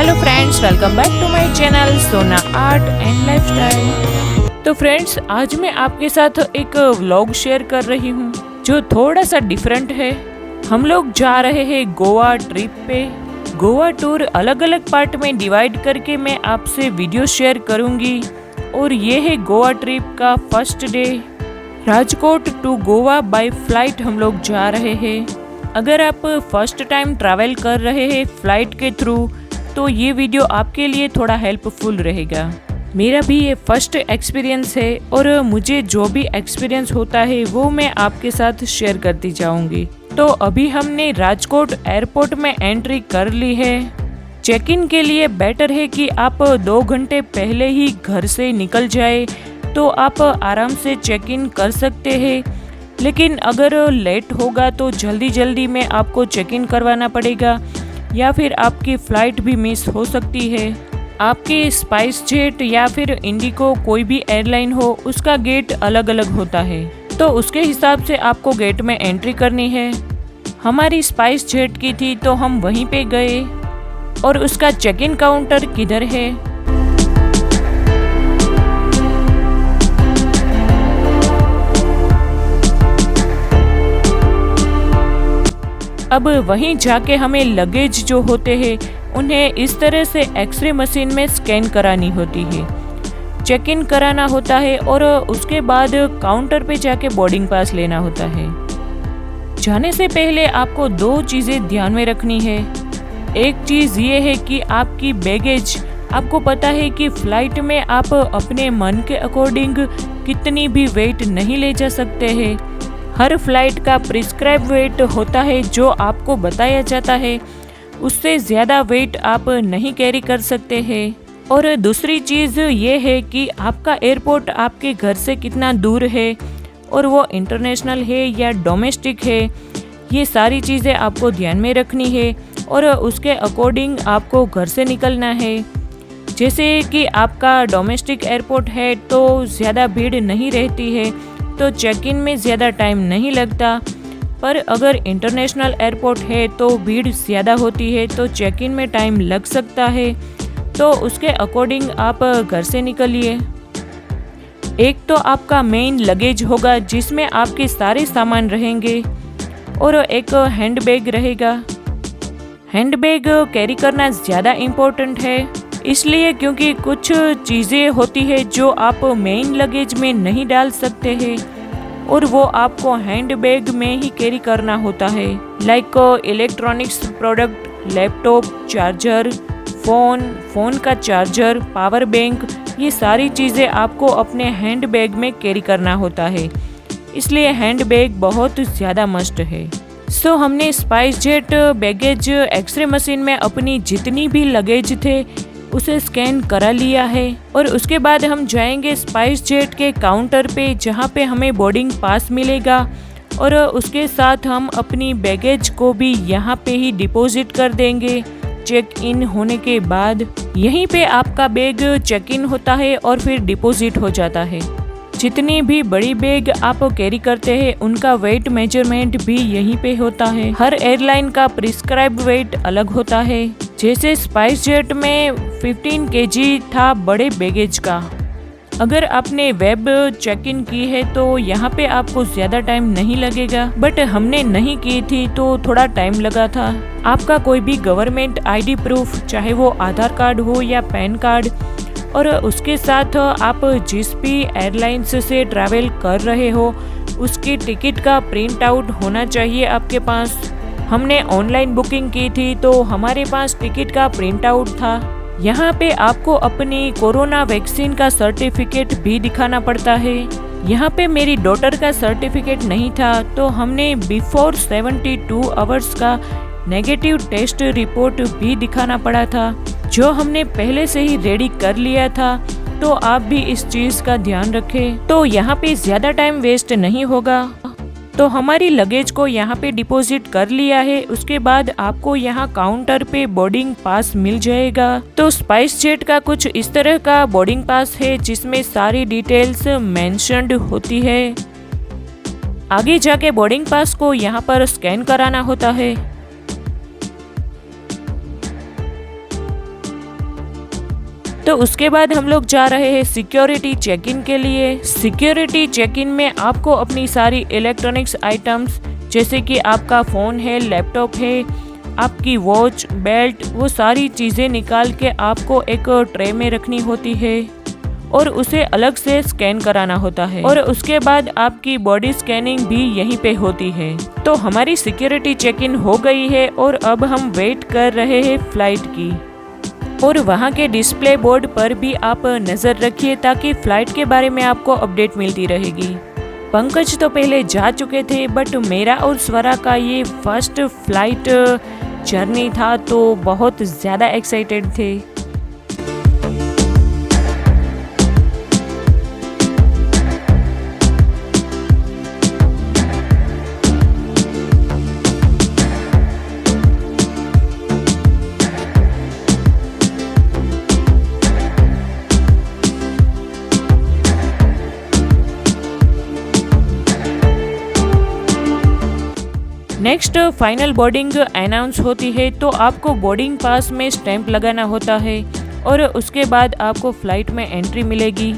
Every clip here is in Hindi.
Hello friends, welcome back to my channel Sona art and lifestyle. तो फ्रेंड्स, आज मैं आपके साथ एक व्लॉग शेयर कर रही हूँ जो थोड़ा सा डिफरेंट है। हम लोग जा रहे हैं गोवा ट्रिप पे। गोवा टूर अलग अलग पार्ट में डिवाइड करके मैं आपसे वीडियो शेयर करूँगी। और ये है गोवा ट्रिप का first day. Rajkot to Goa by flight हम लोग जा रहे हैं। अगर आप फर्स्ट टाइम ट्रैवल कर रहे हैं फ्लाइट के थ्रू तो ये वीडियो आपके लिए थोड़ा हेल्पफुल रहेगा। मेरा भी ये फर्स्ट एक्सपीरियंस है और मुझे जो भी एक्सपीरियंस होता है वो मैं आपके साथ शेयर करती जाऊंगी। तो अभी हमने राजकोट एयरपोर्ट में एंट्री कर ली है। चेक इन के लिए बेटर है कि आप 2 घंटे पहले ही घर से निकल जाए तो आप आराम से चेक इन कर सकते हैं। लेकिन अगर लेट होगा तो जल्दी जल्दी में आपको चेक इन करवाना पड़ेगा या फिर आपकी फ़्लाइट भी मिस हो सकती है। आपके स्पाइस जेट या फिर इंडिगो कोई भी एयरलाइन हो उसका गेट अलग अलग होता है, तो उसके हिसाब से आपको गेट में एंट्री करनी है। हमारी स्पाइस जेट की थी तो हम वहीं पे गए। और उसका चेक इन काउंटर किधर है? अब वहीं जाके हमें लगेज जो होते हैं उन्हें इस तरह से एक्सरे मशीन में स्कैन करानी होती है, चेक इन कराना होता है और उसके बाद काउंटर पे जाके बोर्डिंग पास लेना होता है। जाने से पहले आपको 2 चीज़ें ध्यान में रखनी है। एक चीज़ ये है कि आपकी बैगेज, आपको पता है कि फ़्लाइट में आप अपने मन के अकॉर्डिंग कितनी भी वेट नहीं ले जा सकते हैं। हर फ्लाइट का प्रिस्क्राइब वेट होता है जो आपको बताया जाता है, उससे ज़्यादा वेट आप नहीं कैरी कर सकते हैं। और दूसरी चीज़ ये है कि आपका एयरपोर्ट आपके घर से कितना दूर है और वो इंटरनेशनल है या डोमेस्टिक है, ये सारी चीज़ें आपको ध्यान में रखनी है और उसके अकॉर्डिंग आपको घर से निकलना है। जैसे कि आपका डोमेस्टिक एयरपोर्ट है तो ज़्यादा भीड़ नहीं रहती है तो चेक इन में ज़्यादा टाइम नहीं लगता, पर अगर इंटरनेशनल एयरपोर्ट है तो भीड़ ज़्यादा होती है तो चेक इन में टाइम लग सकता है। तो उसके अकॉर्डिंग आप घर से निकलिए। एक तो आपका मेन लगेज होगा जिसमें आपके सारे सामान रहेंगे और एक हैंड बैग रहेगा। हैंड बैग कैरी करना ज़्यादा इम्पोर्टेंट है, इसलिए क्योंकि कुछ चीज़ें होती है जो आप मेन लगेज में नहीं डाल सकते हैं और वो आपको हैंड बैग में ही कैरी करना होता है। Like electronics product, laptop, charger, phone का चार्जर, पावर बैंक, ये सारी चीज़ें आपको अपने हैंड बैग में कैरी करना होता है, इसलिए हैंड बैग बहुत ज़्यादा मस्ट है। सो हमने SpiceJet baggage x-ray machine में अपनी जितनी भी लगेज थे उसे स्कैन करा लिया है और उसके बाद हम जाएंगे स्पाइस जेट के काउंटर पे जहाँ पे हमें बोर्डिंग पास मिलेगा और उसके साथ हम अपनी बैगेज को भी यहाँ पे ही डिपॉजिट कर देंगे। चेक इन होने के बाद यहीं पे आपका बैग चेक इन होता है और फिर डिपॉजिट हो जाता है। जितनी भी बड़ी बैग आप कैरी करते हैं उनका वेट मेजरमेंट भी यहीं पे होता है। हर एयरलाइन का प्रिस्क्राइब वेट अलग होता है। जैसे स्पाइस जेट में 15 kg था बड़े बैगेज का। अगर आपने वेब चेक इन की है तो यहाँ पे आपको ज़्यादा टाइम नहीं लगेगा, बट हमने नहीं की थी तो थोड़ा टाइम लगा था। आपका कोई भी गवर्नमेंट आईडी प्रूफ, चाहे वो आधार कार्ड हो या पैन कार्ड, और उसके साथ आप जिस भी एयरलाइंस से ट्रैवल कर रहे हो उसकी टिकट का प्रिंट आउट होना चाहिए आपके पास। हमने ऑनलाइन बुकिंग की थी तो हमारे पास टिकट का प्रिंट आउट था। यहाँ पे आपको अपनी कोरोना वैक्सीन का सर्टिफिकेट भी दिखाना पड़ता है। यहाँ पे मेरी डॉटर का सर्टिफिकेट नहीं था तो हमने बिफोर 72 आवर्स का नेगेटिव टेस्ट रिपोर्ट भी दिखाना पड़ा था, जो हमने पहले से ही रेडी कर लिया था। तो आप भी इस चीज़ का ध्यान रखें। तो यहाँ पे ज़्यादा टाइम वेस्ट नहीं होगा। तो हमारी लगेज को यहाँ पे डिपॉजिट कर लिया है, उसके बाद आपको यहाँ काउंटर पे बोर्डिंग पास मिल जाएगा। तो स्पाइस जेट का कुछ इस तरह का बोर्डिंग पास है जिसमें सारी डिटेल्स मेंशन्ड होती है। आगे जाके बोर्डिंग पास को यहाँ पर स्कैन कराना होता है। तो उसके बाद हम लोग जा रहे हैं सिक्योरिटी चेक इन के लिए। सिक्योरिटी चेक इन में आपको अपनी सारी इलेक्ट्रॉनिक्स आइटम्स जैसे कि आपका फ़ोन है, लैपटॉप है, आपकी वॉच, बेल्ट, वो सारी चीज़ें निकाल के आपको एक ट्रे में रखनी होती है और उसे अलग से स्कैन कराना होता है और उसके बाद आपकी बॉडी स्कैनिंग भी यहीं पे होती है। तो हमारी सिक्योरिटी चेक इन हो गई है और अब हम वेट कर रहे हैं फ्लाइट की। और वहाँ के डिस्प्ले बोर्ड पर भी आप नज़र रखिए ताकि फ़्लाइट के बारे में आपको अपडेट मिलती रहेगी। पंकज तो पहले जा चुके थे बट मेरा और स्वरा का ये फर्स्ट फ्लाइट जर्नी था तो बहुत ज़्यादा एक्साइटेड थे। नेक्स्ट फाइनल बोर्डिंग अनाउंस होती है तो आपको बोर्डिंग पास में स्टैंप लगाना होता है और उसके बाद आपको फ्लाइट में एंट्री मिलेगी।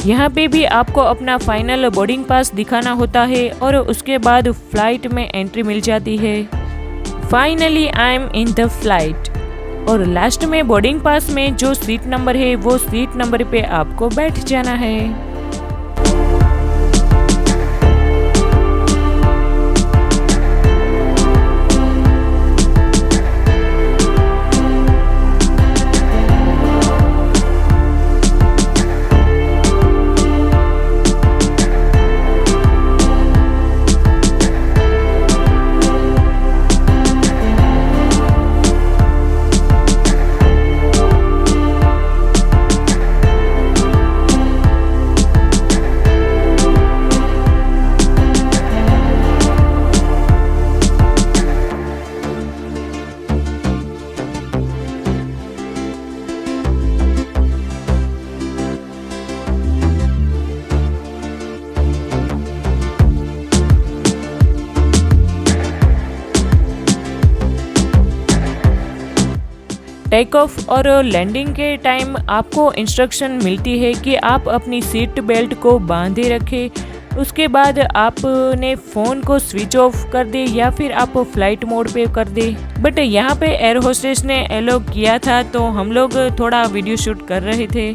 यहाँ पे भी आपको अपना फाइनल बोर्डिंग पास दिखाना होता है और उसके बाद फ्लाइट में एंट्री मिल जाती है। Finally I am in the flight. और लास्ट में बोर्डिंग पास में जो सीट नंबर है वो सीट नंबर पे आपको बैठ जाना है। टेक ऑफ और लैंडिंग के टाइम आपको इंस्ट्रक्शन मिलती है कि आप अपनी सीट बेल्ट को बांधे रखें। उसके बाद आपने फ़ोन को स्विच ऑफ कर दे या फिर आप फ्लाइट मोड पे कर दे। बट यहाँ पे एयर होस्टेस ने अलाउ किया था तो हम लोग थोड़ा वीडियो शूट कर रहे थे।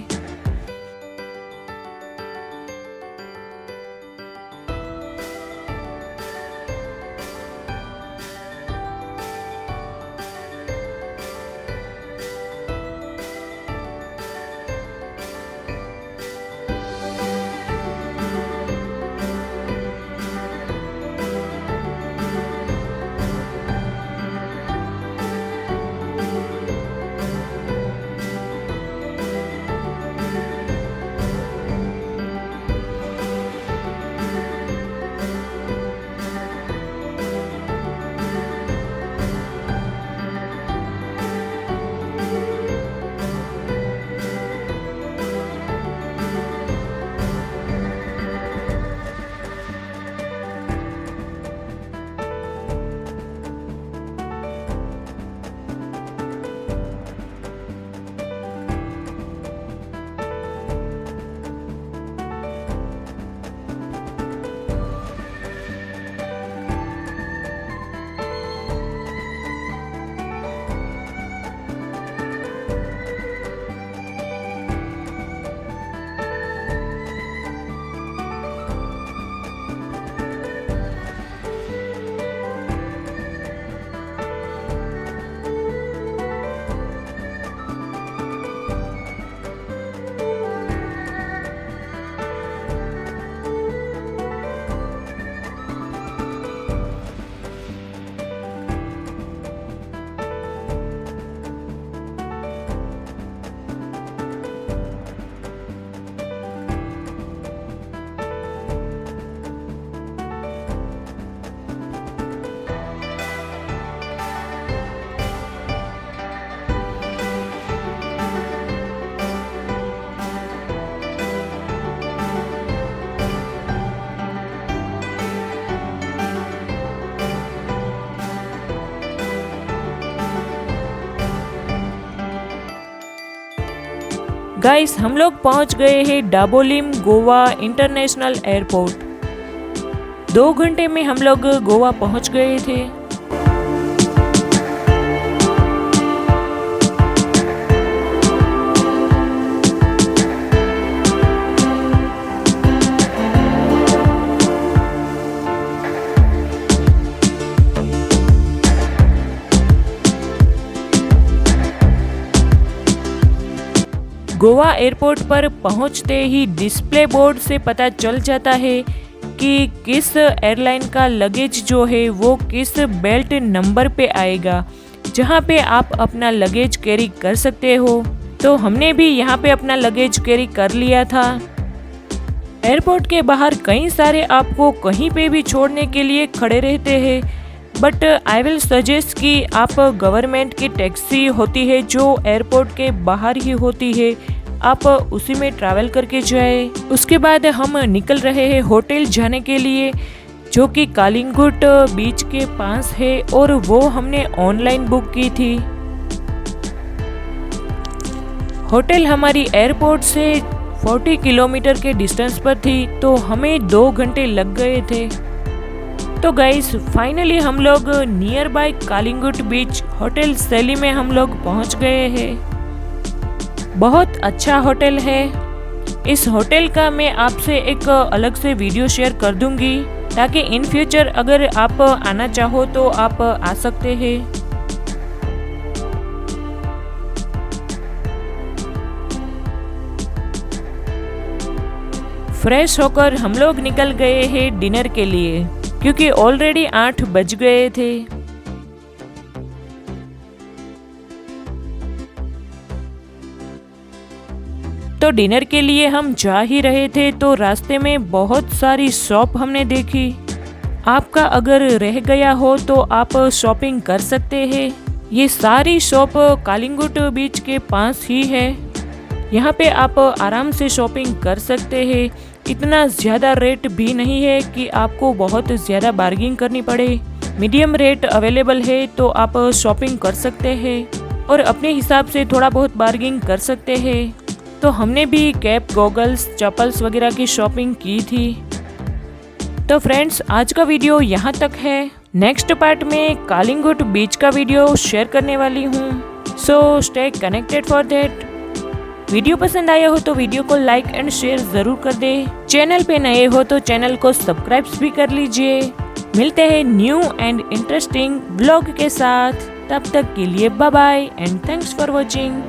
गाइस हम लोग पहुंच गए हैं डाबोलिम गोवा इंटरनेशनल एयरपोर्ट। 2 घंटे में हम लोग गोवा पहुंच गए थे। गोवा एयरपोर्ट पर पहुंचते ही डिस्प्ले बोर्ड से पता चल जाता है कि किस एयरलाइन का लगेज जो है वो किस बेल्ट नंबर पे आएगा, जहां पे आप अपना लगेज कैरी कर सकते हो। तो हमने भी यहां पे अपना लगेज कैरी कर लिया था। एयरपोर्ट के बाहर कई सारे आपको कहीं पे भी छोड़ने के लिए खड़े रहते हैं, बट आई विल सजेस्ट कि आप गवर्नमेंट की टैक्सी होती है जो एयरपोर्ट के बाहर ही होती है, आप उसी में ट्रैवल करके जाए। उसके बाद हम निकल रहे हैं होटल जाने के लिए, जो कि कालिंगुट बीच के पास है और वो हमने ऑनलाइन बुक की थी। होटल हमारी एयरपोर्ट से 40 किलोमीटर के डिस्टेंस पर थी, तो हमें 2 घंटे लग गए थे। तो गाइस फाइनली हम लोग नियर बाय कालिंगुट बीच होटल सैली में हम लोग पहुंच गए हैं। बहुत अच्छा होटल है। इस होटल का मैं आपसे एक अलग से वीडियो शेयर कर दूंगी, ताकि इन फ्यूचर अगर आप आना चाहो तो आप आ सकते हैं। फ्रेश होकर हम लोग निकल गए हैं डिनर के लिए, क्योंकि ऑलरेडी 8 बज गए थे। तो डिनर के लिए हम जा ही रहे थे, तो रास्ते में बहुत सारी शॉप हमने देखी। आपका अगर रह गया हो तो आप शॉपिंग कर सकते हैं। ये सारी शॉप कालिंगुट बीच के पास ही है। यहाँ पे आप आराम से शॉपिंग कर सकते हैं। इतना ज़्यादा रेट भी नहीं है कि आपको बहुत ज़्यादा बार्गिंग करनी पड़े। मीडियम रेट अवेलेबल है, तो आप शॉपिंग कर सकते हैं और अपने हिसाब से थोड़ा बहुत बार्गिंग कर सकते हैं। तो हमने भी कैप, गॉगल्स, चप्पल्स वगैरह की शॉपिंग की थी। तो फ्रेंड्स आज का वीडियो यहाँ तक है। नेक्स्ट पार्ट में कालिंगुट बीच का वीडियो शेयर करने वाली हूँ। So stay connected for that. Video पसंद आया हो तो वीडियो को लाइक एंड शेयर जरूर कर दे। चैनल पे नए हो तो चैनल को सब्सक्राइब भी कर लीजिए। मिलते हैं न्यू एंड इंटरेस्टिंग ब्लॉग के साथ। तब तक के लिए bye bye and thanks for watching.